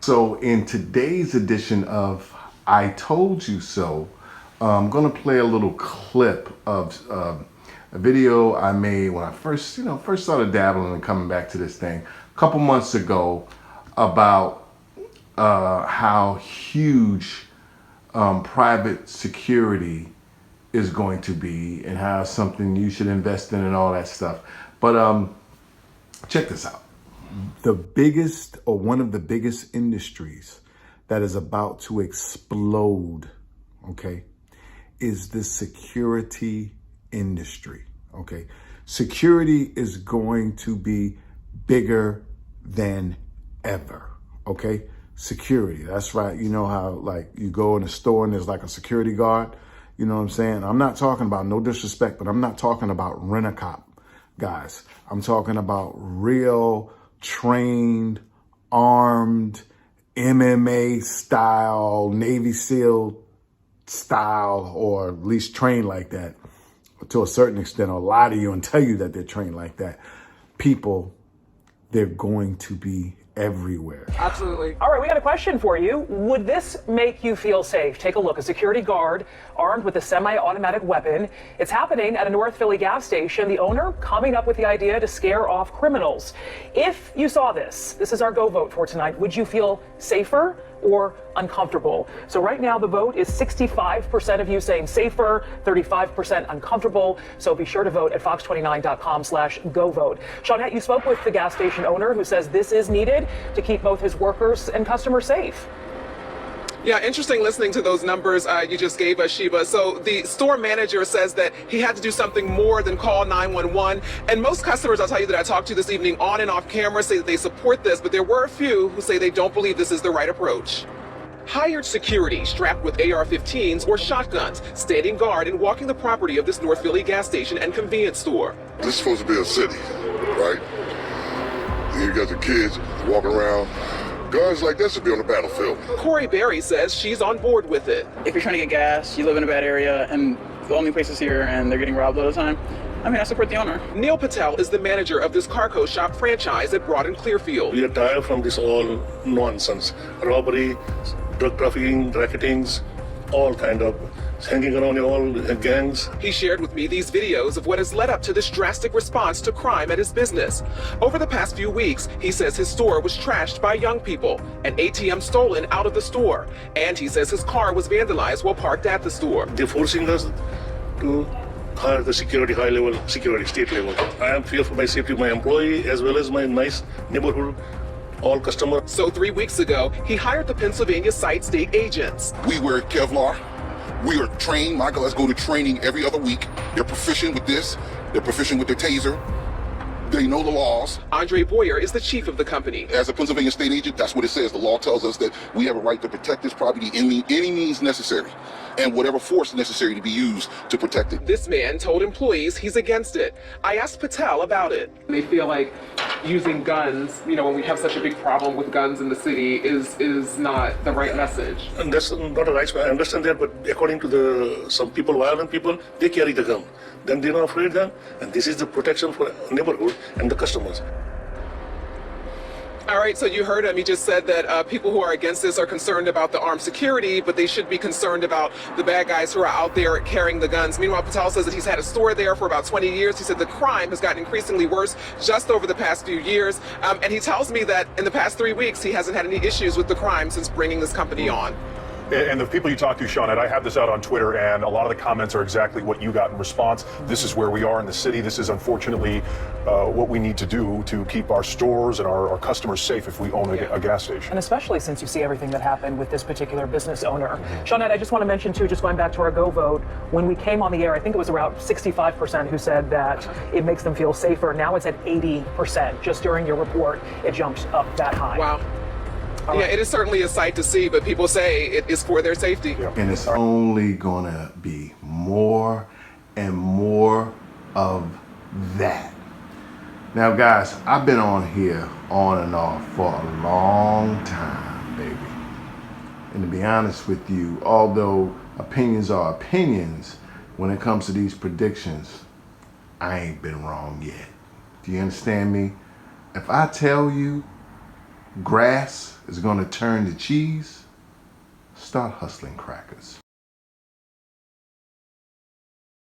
So in today's edition of I Told You So, I'm going to play a little clip of a video I made when I first started dabbling and coming back to this thing a couple months ago about how huge private security is going to be and how it's something you should invest in and all that stuff. But check this out. The biggest, or one of the biggest industries that is about to explode, okay, is the security industry, okay? Security is going to be bigger than ever, okay? Security, that's right. You know how like you go in a store and there's like a security guard, you know what I'm saying? I'm not talking about, no disrespect, but I'm not talking about rent-a-cop guys. I'm talking about real trained, armed, MMA style, Navy SEAL style, or at least trained like that to a certain extent, or lie to you and tell you that they're trained like that. People, they're going to be everywhere. Absolutely. All right, we got a question for you. Would this make you feel safe? Take a look. A security guard armed with a semi-automatic weapon. It's happening at a North Philly gas station. The owner coming up with the idea to scare off criminals. If you saw this is our go vote for tonight. Would you feel safer or uncomfortable? So right now the vote is 65% of you saying safer, 35% uncomfortable. So be sure to vote at fox29.com/go-vote. Shawnette, you spoke with the gas station owner who says this is needed to keep both his workers and customers safe. Yeah, interesting listening to those numbers you just gave us, Sheba. So the store manager says that he had to do something more than call 911. And most customers, I'll tell you, that I talked to this evening on and off camera say that they support this, but there were a few who say they don't believe this is the right approach. Hired security strapped with AR-15s or shotguns, standing guard and walking the property of this North Philly gas station and convenience store. This is supposed to be a city, right? You got the kids walking around. Guns like this should be on the battlefield. Corey Berry says she's on board with it. If you're trying to get gas, you live in a bad area, and the only place is here, and they're getting robbed all the time, I mean, I support the owner. Neil Patel is the manager of this Carco shop franchise at Broad and Clearfield. We are tired from this all nonsense. Robbery, drug trafficking, racketings, all kind of hanging around in all gangs. He shared with me these videos of what has led up to this drastic response to crime at his business. Over the past few weeks, he says his store was trashed by young people, an ATM stolen out of the store, and he says his car was vandalized while parked at the store. They're forcing us to hire the security, high-level security, state level. I am fear for my safety of my employee as well as my nice neighborhood, all customers. So 3 weeks ago, he hired the Pennsylvania site state agents. We wear Kevlar. We are trained. My guys go to training every other week. They're proficient with this. They're proficient with their taser. They know the laws. Andre Boyer is the chief of the company. As a Pennsylvania state agent, that's what it says. The law tells us that we have a right to protect this property in any means necessary, and whatever force necessary to be used to protect it. This man told employees he's against it. I asked Patel about it. They feel like using guns, you know, when we have such a big problem with guns in the city, is not the right message. And that's not a right. I understand that, but according to some people, violent people, they carry the gun. Then they're not afraid then, and this is the protection for neighborhood and the customers. All right, so you heard him. He just said that people who are against this are concerned about the armed security, but they should be concerned about the bad guys who are out there carrying the guns. Meanwhile, Patel says that he's had a store there for about 20 years. He said the crime has gotten increasingly worse just over the past few years. And he tells me that in the past 3 weeks, he hasn't had any issues with the crime since bringing this company on. And the people you talk to, Shawnette, I have this out on Twitter, and a lot of the comments are exactly what you got in response. This is where we are in the city. This is unfortunately what we need to do to keep our stores and our customers safe if we own a gas station. And especially since you see everything that happened with this particular business owner. Shawnette, I just want to mention too, just going back to our go vote, when we came on the air, I think it was around 65% who said that it makes them feel safer. Now it's at 80%. Just during your report, it jumped up that high. Wow. Yeah, it is certainly a sight to see, but people say it is for their safety. Yeah. And it's only gonna be more and more of that. Now guys, I've been on here on and off for a long time, baby. And to be honest with you, although opinions are opinions, when it comes to these predictions, I ain't been wrong yet. Do you understand me? If I tell you grass is going to turn to cheese, start hustling crackers.